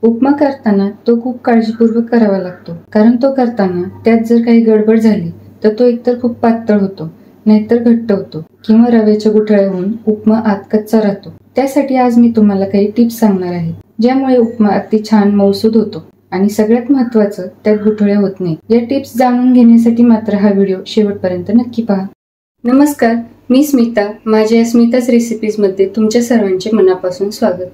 उपमा करताना तो खूप काळजीपूर्वक करावा लागतो, कारण तो करताना त्यात जर काही गडबड झाली तर तो एकतर खूप पातळ होतो, नाहीतर घट्ट होतो किंवा रव्याच्या गुठळ्या होऊन उपमा आत कच्चा राहतो. त्यासाठी आज मी तुम्हाला काही टिप्स सांगणार आहे, ज्यामुळे उपमा अगदी छान मऊसूद होतो आणि सगळ्यात महत्त्वाचं त्यात गुठळ्या होत नाही. या टिप्स जाणून घेण्यासाठी मात्र हा व्हिडिओ शेवटपर्यंत नक्की पहा. नमस्कार, मी स्मिता. माझ्या स्मिताज रेसिपीज मध्ये तुमच्या सर्वांचे मनापासून स्वागत.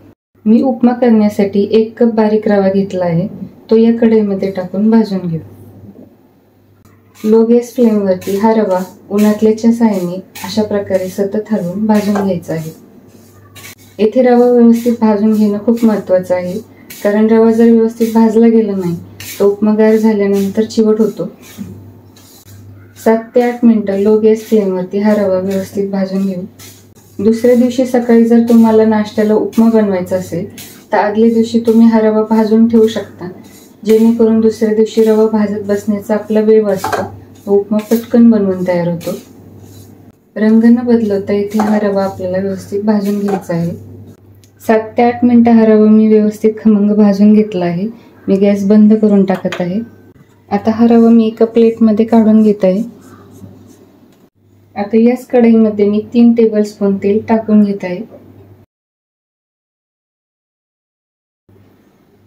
मी उपमा करण्यासाठी 1 कप बारीक रवा घेतला आहे. तो या कढईमध्ये टाकून भाजून घेऊ. लो गॅस फ्लेमवरती हा रवा उन्हातल्याच्या साहाय्याने अशा प्रकारे सतत हलवून भाजून घ्यायचा आहे. येथे रवा व्यवस्थित भाजून घेणं खूप महत्त्वाचं आहे, कारण रवा जर व्यवस्थित भाजला गेला नाही तो उपमा गार झाल्यानंतर चिवट होतो. 7 ते 8 मिनिटं लो गॅस फ्लेमवरती हा रवा व्यवस्थित भाजून घेऊ. दुसऱ्या दिवशी सकाळी जर तुम्हाला नाश्त्याला उपमा बनवायचा असेल तर आदल्या दिवशी तुम्ही हा रवा भाजून ठेवू शकता, जेणेकरून दुसऱ्या दिवशी रवा भाजत बसण्याचा आपला वेळ वाचतो व उपमा पटकन बनवून तयार होतो. रंग न बदलवता इथे हा रवा आपल्याला व्यवस्थित भाजून घ्यायचा आहे. 7 ते 8 मिनिटं हा रवा मी व्यवस्थित खमंग भाजून घेतला आहे. मी गॅस बंद करून टाकत आहे. आता हा रवा मी एका प्लेटमध्ये काढून घेत आहे. आता याच कढईमध्ये मी 3 टेबलस्पून तेल टाकून घेत आहे.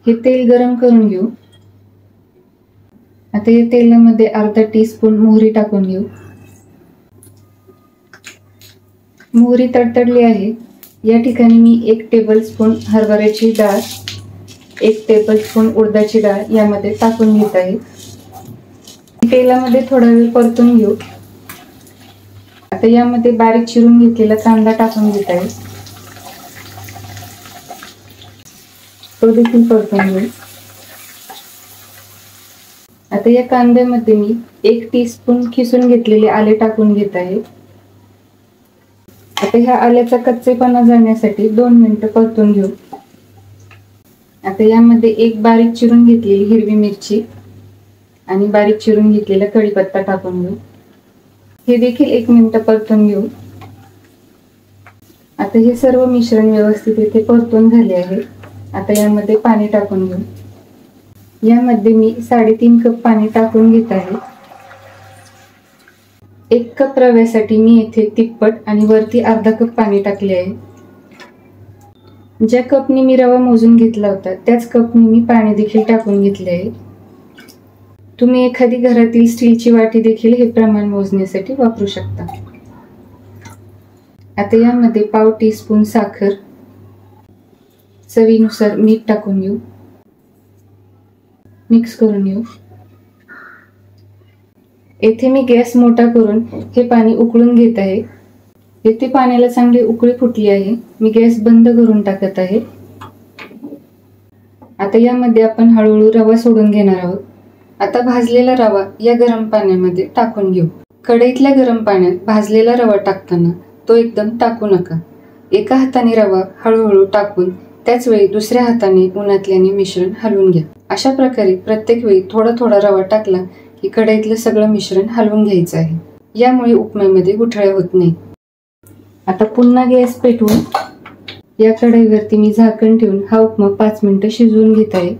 हे तेल गरम करून घेऊ. आता या तेलामध्ये अर्धा टीस्पून मोहरी टाकून घेऊ. मोहरी तडतडली आहे. या ठिकाणी मी 1 टेबलस्पून हरभऱ्याची डाळ, 1 टेबलस्पून उडदाची डाळ यामध्ये टाकून घेत आहे. तेलामध्ये थोडा वेळ परतून घेऊ. आता यामध्ये बारीक चिरून घेतलेला कांदा टाकून घेत आहे. तो देखील परतून घेऊ. आता या कांद्यामध्ये मी 1 टीस्पून खिसून घेतलेले आले टाकून घेत आहे. आता ह्या आल्याचा कच्चेपणा जाण्यासाठी 2 मिनिटं परतून घेऊ. आता यामध्ये 1 बारीक चिरून घेतलेली हिरवी मिरची आणि बारीक चिरून घेतलेला कढीपत्ता टाकून घेऊ. हे देखील 1 मिनिट परतून घेऊ. आता हे सर्व मिश्रण व्यवस्थित इथे परतून झाले आहे. आता यामध्ये पाणी टाकून घेऊ. यामध्ये मी 3.5 कप पाणी टाकून घेत आहे. 1 कप रव्यासाठी मी येथे तिप्पट आणि वरती अर्धा कप पाणी टाकले आहे. ज्या कपनी मी रवा मोजून घेतला होता त्याच कपनी मी पाणी देखील टाकून घेतले आहे. तुम्ही एखादी घरातील स्टीलची वाटी देखील हे प्रमाण मोजण्यासाठी वापरू शकता. आता यामध्ये पाव टीस्पून साखर, चवीनुसार मीठ टाकून घेऊ. मिक्स करून घेऊ. येथे मी गॅस मोठा करून हे पाणी उकळून घेत आहे. येथे पाण्याला चांगली उकळी फुटली आहे. मी गॅस बंद करून टाकत आहे. आता यामध्ये आपण हळूहळू रवा सोडून घेणार आहोत. आता भाजलेला रवा या गरम पाण्यामध्ये टाकून घेऊ. कढईतल्या गरम पाण्यात भाजलेला रवा टाकताना तो एकदम टाकू नका. एका हाताने रवा हळूहळू टाकून त्याच वेळी दुसऱ्या हाताने उन्हातल्याने मिश्रण हलवून घ्या. अशा प्रकारे प्रत्येक वेळी थोडा थोडा रवा टाकला की कढईतलं सगळं मिश्रण हलवून घ्यायचं आहे. यामुळे उपम्यामध्ये गुठळ्या होत नाही. आता पुन्हा गॅस पेटवून या कढईवरती मी झाकण ठेवून हा उपमा 5 मिनिटं शिजवून घेत आहे.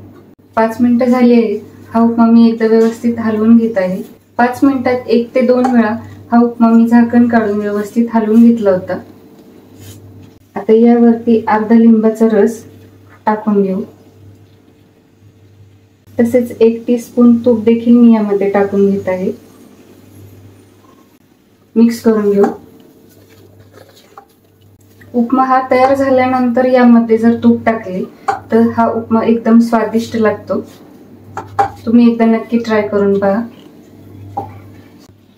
5 मिनिटं झाली आहे. हा उपमा मी एकदा व्यवस्थित हलवून घेत आहे. 5 मिनिटात 1 ते 2 वेळा हा उपमा मी झाकण काढून व्यवस्थित हलवून घेतला होता. आता यावरती अर्धा लिंबाचा रस टाकून घेऊ. तसेच 1 टीस्पून तूप देखील मी यामध्ये टाकून घेत आहे. मिक्स करून घेऊ. उपमा हा तयार झाल्यानंतर यामध्ये जर तूप टाकले तर हा उपमा एकदम स्वादिष्ट लागतो. तुम्ही एकदा नक्की ट्राय करून पहा.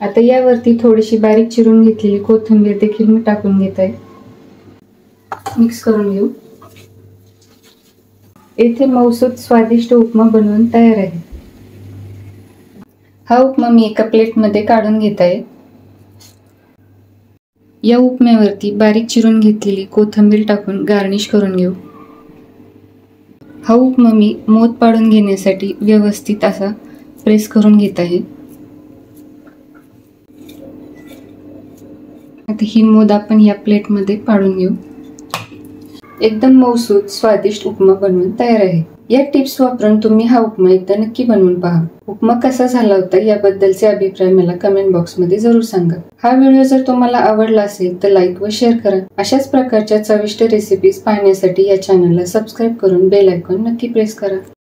आता यावरती थोडीशी बारीक चिरून घेतलेली कोथिंबीर देखील मी टाकून घेत आहे. मिक्स करून घेऊ. येथे मऊसूद स्वादिष्ट उपमा बनवून तयार आहे. हा उपमा मी एका प्लेटमध्ये काढून घेत आहे. या उपम्यावरती बारीक चिरून घेतलेली कोथिंबीर टाकून गार्निश करून घेऊ. हा उपमा मी मोद पाडून घेण्यासाठी व्यवस्थित असा प्रेस करून घेत आहे. आता ही मोद आपण या प्लेटमध्ये पाडून घेऊ. एकदम मऊसूद स्वादिष्ट उपमा बनवून तयार आहे. या टिप्स वापरून तुम्ही हा उपमा एकदा नक्की बनवून पहा. उपमा कसा झाला होता याबद्दलचे अभिप्राय मला कमेंट बॉक्समध्ये जरूर सांगा. हा व्हिडिओ जर तुम्हाला आवडला असेल तर लाईक व शेअर करा. अशाच प्रकारच्या चविष्ट रेसिपीज पाहण्यासाठी या चॅनलला सबस्क्राईब करून बेल आयकॉन नक्की प्रेस करा.